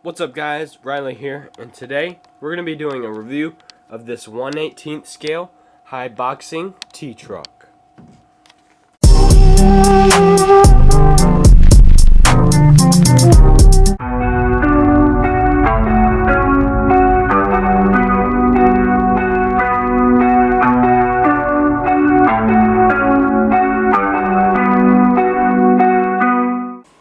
What's up guys, Riley here, and today we're going to be doing a review of this 1/18 scale Haiboxing T-Truck.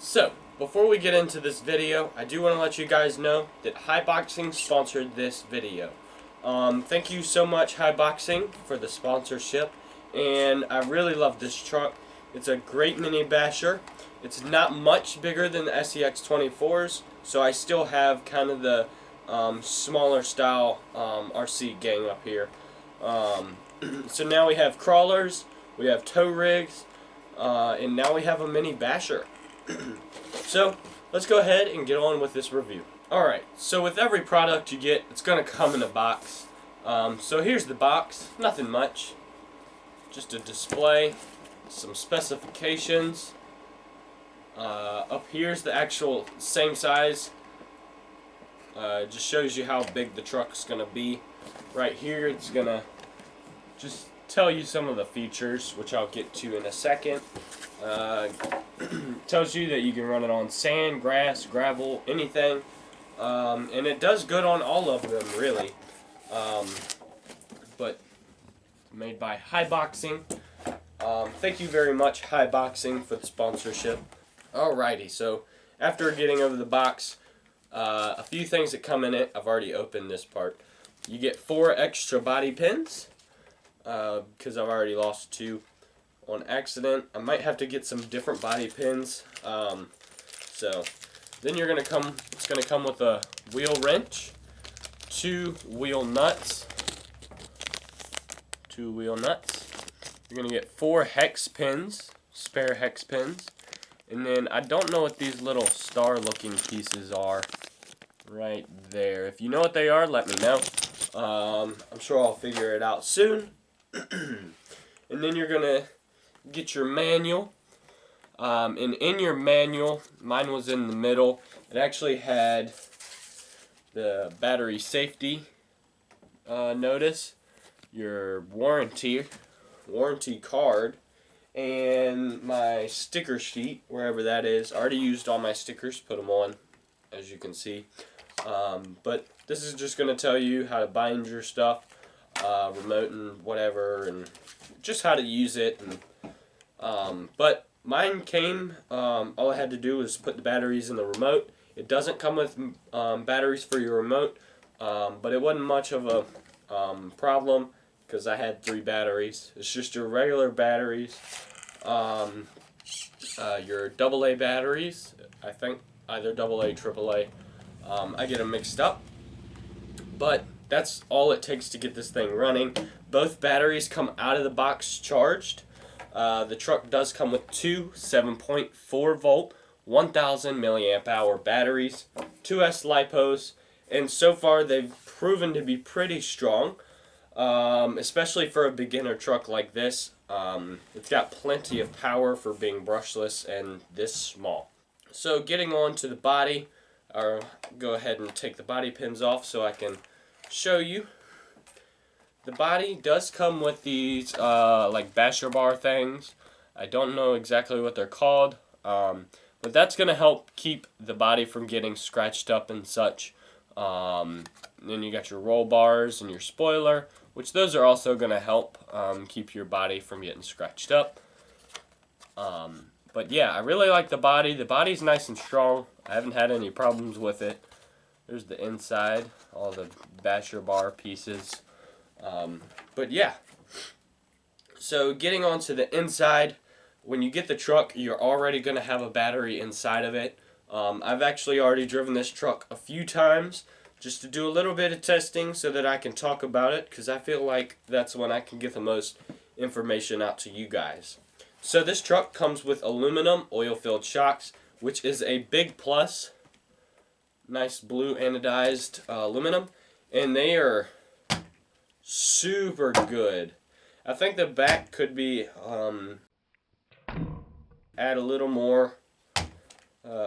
So, before we get into this video, I do want to let you guys know that Haiboxing sponsored this video. Thank you so much, Haiboxing, for the sponsorship, and I really love this truck. It's a great mini basher. It's not much bigger than the SEX 24s, so I still have kind of the smaller style RC gang up here. So now we have crawlers, we have tow rigs, and now we have a mini basher. So, let's go ahead and get on with this review. Alright, so with every product you get, it's going to come in a box. So here's the box. Nothing much. Just a display, some specifications. Up here's the actual same size. Just shows you how big the truck's going to be. Right here it's going to just tell you some of the features, which I'll get to in a second. Tells you that you can run it on sand, grass, gravel, anything, and it does good on all of them, really. But made by Haiboxing. Thank you very much, Haiboxing, for the sponsorship. Alrighty, so after getting over the box, a few things that come in it. I've already opened this part. You get 4 extra body pins, because I've already lost 2 on accident. I might have to get some different body pins. So then it's gonna come with a wheel wrench, 2 wheel nuts. You're gonna get 4 hex pins, spare hex pins, and then I don't know what these little star looking pieces are right there. If you know what they are, let me know. I'm sure I'll figure it out soon. And then you're gonna get your manual, and in your manual, mine was in the middle. It actually had the battery safety notice, your warranty card, and my sticker sheet, wherever that is. I already used all my stickers, put them on, as you can see. But this is just going to tell you how to bind your stuff, remote and whatever, and just how to use it. And but mine came, all I had to do was put the batteries in the remote. It doesn't come with batteries for your remote, but it wasn't much of a problem because I had 3 batteries. It's just your regular batteries, your AA batteries, I think, either AA, AAA. I get them mixed up, but that's all it takes to get this thing running. Both batteries come out of the box charged. The truck does come with 2 7.4 volt, 1000 milliamp hour batteries, 2S LiPos, and so far they've proven to be pretty strong, especially for a beginner truck like this. It's got plenty of power for being brushless and this small. So getting on to the body, I'll go ahead and take the body pins off so I can show you. The body does come with these like basher bar things. I don't know exactly what they're called, but that's going to help keep the body from getting scratched up and such. Then you got your roll bars and your spoiler, which those are also going to help keep your body from getting scratched up. But yeah, I really like the body. The body's nice and strong. I haven't had any problems with it. There's the inside, all the basher bar pieces. But yeah, so getting on to the inside, when you get the truck, you're already going to have a battery inside of it. I've actually already driven this truck a few times just to do a little bit of testing so that I can talk about it, because I feel like that's when I can get the most information out to you guys. So this truck comes with aluminum oil-filled shocks, which is a big plus. Nice blue anodized aluminum, and they are super good. I think the back could be add a little more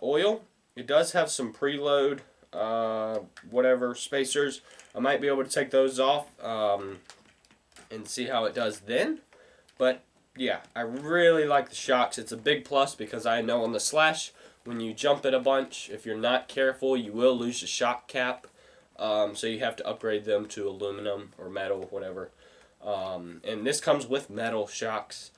oil. It does have some preload whatever spacers, I might be able to take those off and see how it does then. But yeah, I really like the shocks. It's a big plus because I know on the Slash, when you jump it a bunch, if you're not careful, you will lose the shock cap. So you have to upgrade them to aluminum or metal, whatever. And this comes with metal shocks.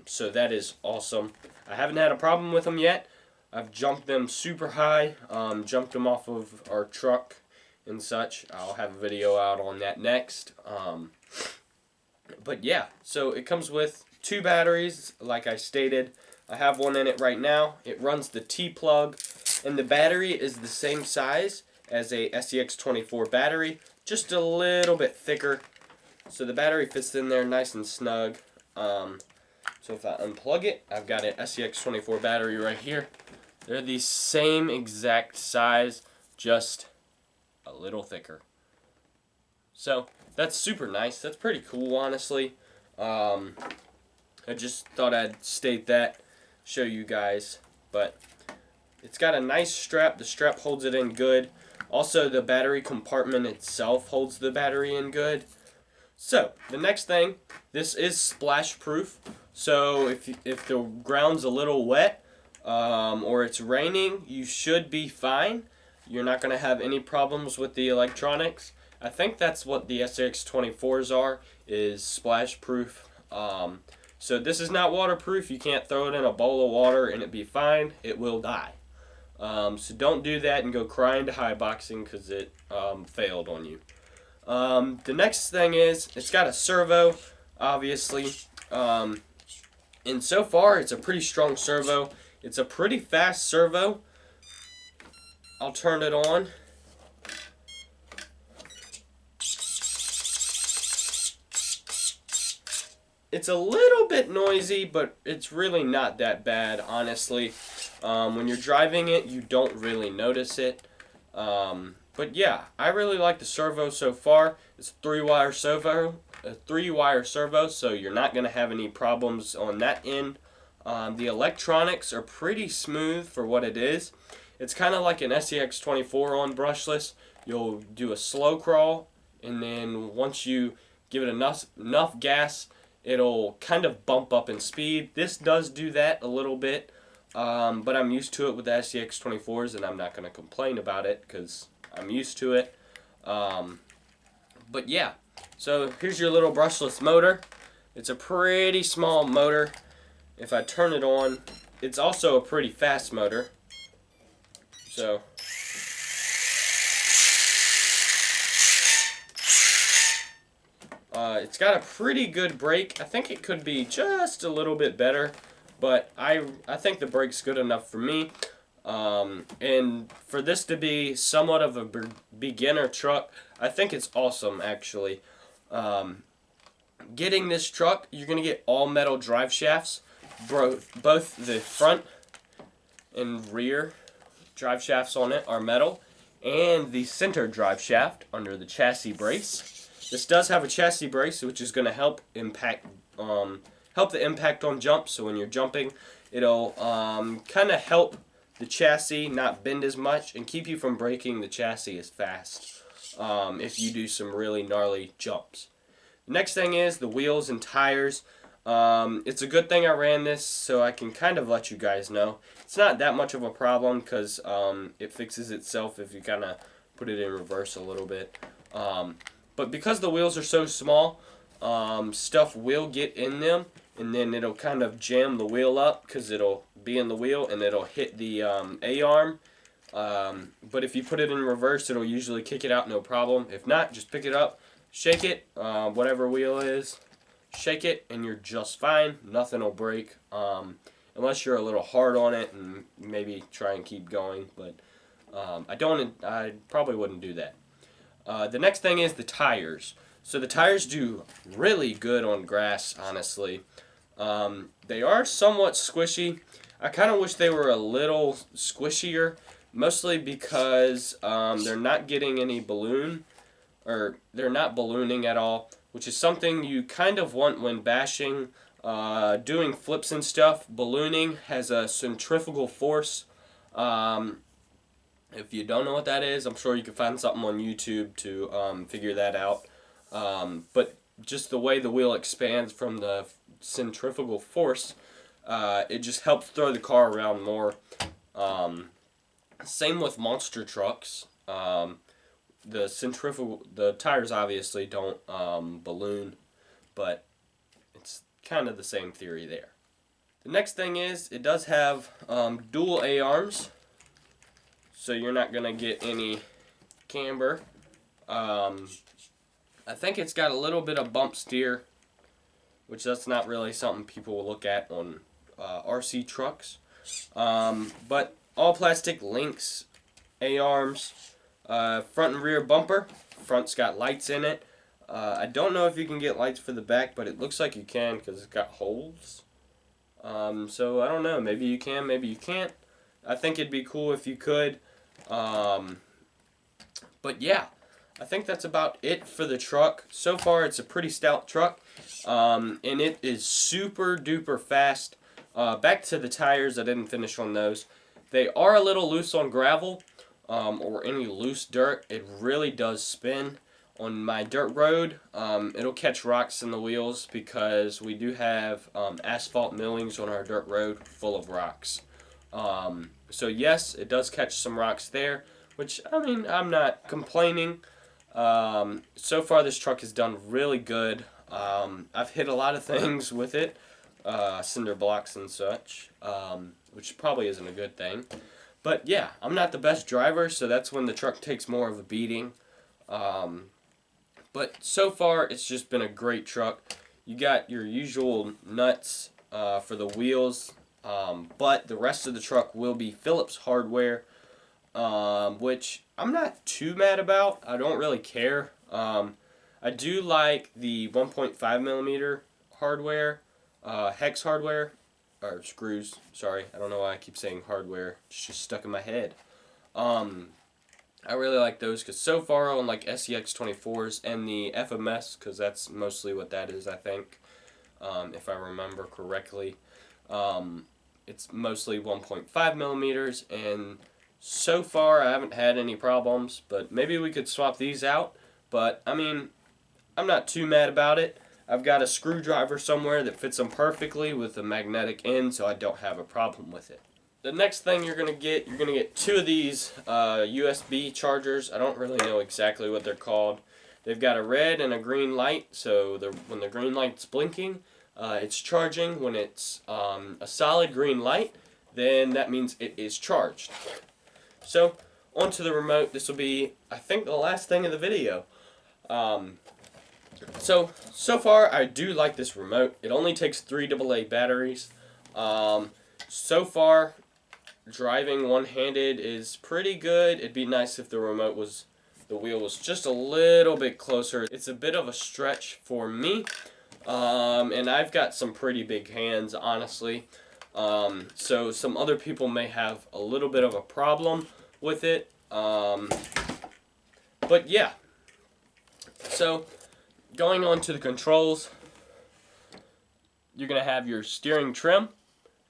So that is awesome. I haven't had a problem with them yet. I've jumped them super high, jumped them off of our truck and such. I'll have a video out on that next. But yeah, so it comes with 2 batteries, like I stated. I have one in it right now. It runs the T-plug, and the battery is the same size as a SEX24 battery, just a little bit thicker. So the battery fits in there nice and snug. So if I unplug it, I've got an SEX24 battery right here. They're the same exact size, just a little thicker. So that's super nice. That's pretty cool, honestly. I just thought I'd state that, show you guys. But it's got a nice strap. The strap holds it in good. Also, the battery compartment itself holds the battery in good. So, the next thing, this is splash proof. So, if the ground's a little wet or it's raining, you should be fine. You're not going to have any problems with the electronics. I think that's what the SX24s are, is splash proof. So this is not waterproof. You can't throw it in a bowl of water and it be fine. It will die. So don't do that and go crying to Haiboxing because it failed on you. The next thing is, it's got a servo, obviously. And so far, it's a pretty strong servo. It's a pretty fast servo. I'll turn it on. It's a little bit noisy, but it's really not that bad, honestly. When you're driving it, you don't really notice it. But yeah, I really like the servo so far. It's a 3-wire servo, so you're not going to have any problems on that end. The electronics are pretty smooth for what it is. It's kind of like an SEX24 on brushless. You'll do a slow crawl, and then once you give it enough gas, it'll kind of bump up in speed. This does do that a little bit, but I'm used to it with the SEX24s, and I'm not going to complain about it because I'm used to it. But yeah, so here's your little brushless motor. It's a pretty small motor. If I turn it on, it's also a pretty fast motor. So it's got a pretty good brake. I think it could be just a little bit better, but I think the brake's good enough for me. And for this to be somewhat of a beginner truck, I think it's awesome, actually. Getting this truck, you're going to get all metal drive shafts, both the front and rear drive shafts on it are metal, and the center drive shaft under the chassis brace. This does have a chassis brace, which is going to help the impact on jumps. So when you're jumping, it'll kind of help the chassis not bend as much and keep you from breaking the chassis as fast if you do some really gnarly jumps. The next thing is the wheels and tires. It's a good thing I ran this so I can kind of let you guys know. It's not that much of a problem because it fixes itself if you kind of put it in reverse a little bit. But because the wheels are so small, stuff will get in them, and then it'll kind of jam the wheel up because it'll be in the wheel and it'll hit the A-arm. But if you put it in reverse, it'll usually kick it out no problem. If not, just pick it up, shake it, whatever wheel is, shake it, and you're just fine. Nothing will break, unless you're a little hard on it and maybe try and keep going. But I probably wouldn't do that. The next thing is the tires. So the tires do really good on grass, honestly. They are somewhat squishy. I kind of wish they were a little squishier, mostly because they're not getting any balloon, or they're not ballooning at all, which is something you kind of want when bashing, doing flips and stuff. Ballooning has a centrifugal force, If you don't know what that is, I'm sure you can find something on YouTube to figure that out. But just the way the wheel expands from the centrifugal force, it just helps throw the car around more. Same with monster trucks. The tires obviously don't balloon, but it's kind of the same theory there. The next thing is it does have dual A-arms, so you're not going to get any camber. I think it's got a little bit of bump steer, which that's not really something people will look at on RC trucks. But all plastic links, A-arms, front and rear bumper. Front's got lights in it. I don't know if you can get lights for the back, but it looks like you can because it's got holes. So I don't know. Maybe you can, maybe you can't. I think it'd be cool if you could. But yeah, I think that's about it for the truck. So far, it's a pretty stout truck, and it is super duper fast. Back to the tires, I didn't finish on those. They are a little loose on gravel or any loose dirt. It really does spin. On my dirt road, it'll catch rocks in the wheels because we do have asphalt millings on our dirt road full of rocks. So yes, it does catch some rocks there, which, I mean, I'm not complaining. So far this truck has done really good. I've hit a lot of things with it, cinder blocks and such, which probably isn't a good thing. But yeah, I'm not the best driver, so that's when the truck takes more of a beating. But so far, it's just been a great truck. You got your usual nuts for the wheels, but the rest of the truck will be Phillips hardware, which I'm not too mad about. I don't really care. I do like the 1.5 millimeter hardware, hex hardware, or screws. Sorry, I don't know why I keep saying hardware. It's just stuck in my head. I really like those because so far on like SEX 24s and the FMS, because that's mostly what that is, I think, if I remember correctly. It's mostly 1.5 millimeters, and so far I haven't had any problems, but maybe we could swap these out. But I mean, I'm not too mad about it. I've got a screwdriver somewhere that fits them perfectly with a magnetic end, so I don't have a problem with it. The next thing you're going to get two of these USB chargers. I don't really know exactly what they're called. They've got a red and a green light, so when the green light's blinking, it's charging. When it's a solid green light, then that means it is charged. So, onto the remote. This will be, I think, the last thing of the video. So far, I do like this remote. It only takes 3 AA batteries. So far, driving one-handed is pretty good. It'd be nice if the wheel was just a little bit closer. It's a bit of a stretch for me, and I've got some pretty big hands, honestly. So some other people may have a little bit of a problem with it. But yeah. So going on to the controls, you're going to have your steering trim.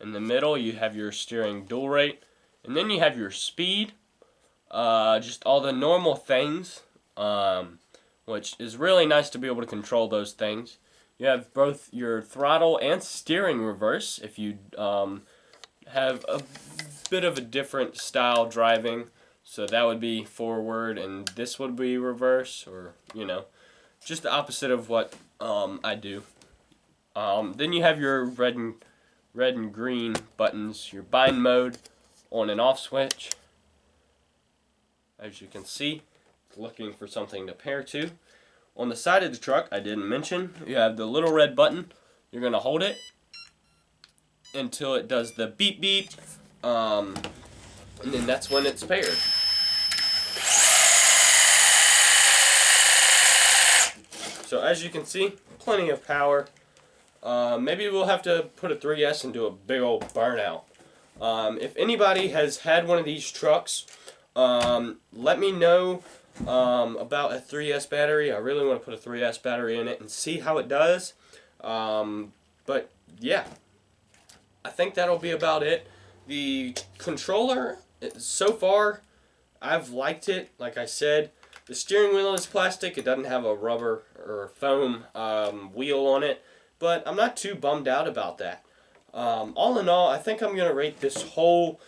In the middle, you have your steering dual rate, and then you have your speed, just all the normal things, which is really nice to be able to control those things. You have both your throttle and steering reverse if you have a bit of a different style driving, so that would be forward and this would be reverse, or, you know, just the opposite of what I do. Then you have your red and green buttons, your bind mode, on and off switch. As you can see, it's looking for something to pair to. On the side of the truck, I didn't mention, you have the little red button. You're going to hold it until it does the beep beep, and then that's when it's paired. So as you can see, plenty of power. Maybe we'll have to put a 3S and do a big old burnout. If anybody has had one of these trucks, let me know about a 3S battery. I really want to put a 3S battery in it and see how it does. But yeah, I think that'll be about it. The controller, so far, I've liked it. Like I said, the steering wheel is plastic. It doesn't have a rubber or foam wheel on it, but I'm not too bummed out about that. All in all, I think I'm gonna rate this whole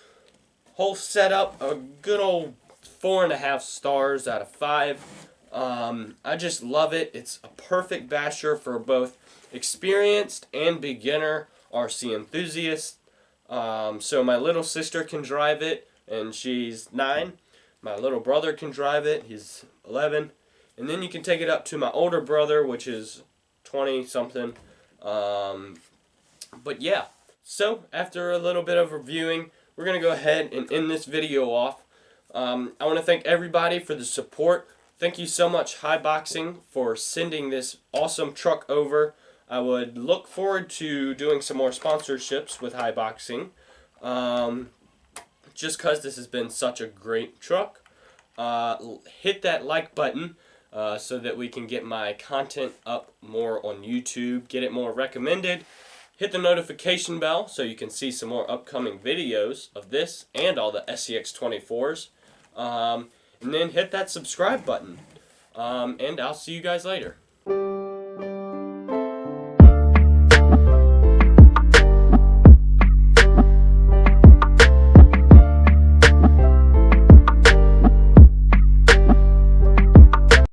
setup a good old 4.5 stars out of 5. I just love it. It's a perfect basher for both experienced and beginner RC enthusiasts. So my little sister can drive it, and she's 9. My little brother can drive it. He's 11. And then you can take it up to my older brother, which is 20 something. But yeah, so after a little bit of reviewing, we're going to go ahead and end this video off. I want to thank everybody for the support. Thank you so much, Haiboxing, for sending this awesome truck over. I would look forward to doing some more sponsorships with Haiboxing, just because this has been such a great truck. Hit that like button so that we can get my content up more on YouTube, get it more recommended. Hit the notification bell so you can see some more upcoming videos of this and all the SCX24s. And then hit that subscribe button. And I'll see you guys later.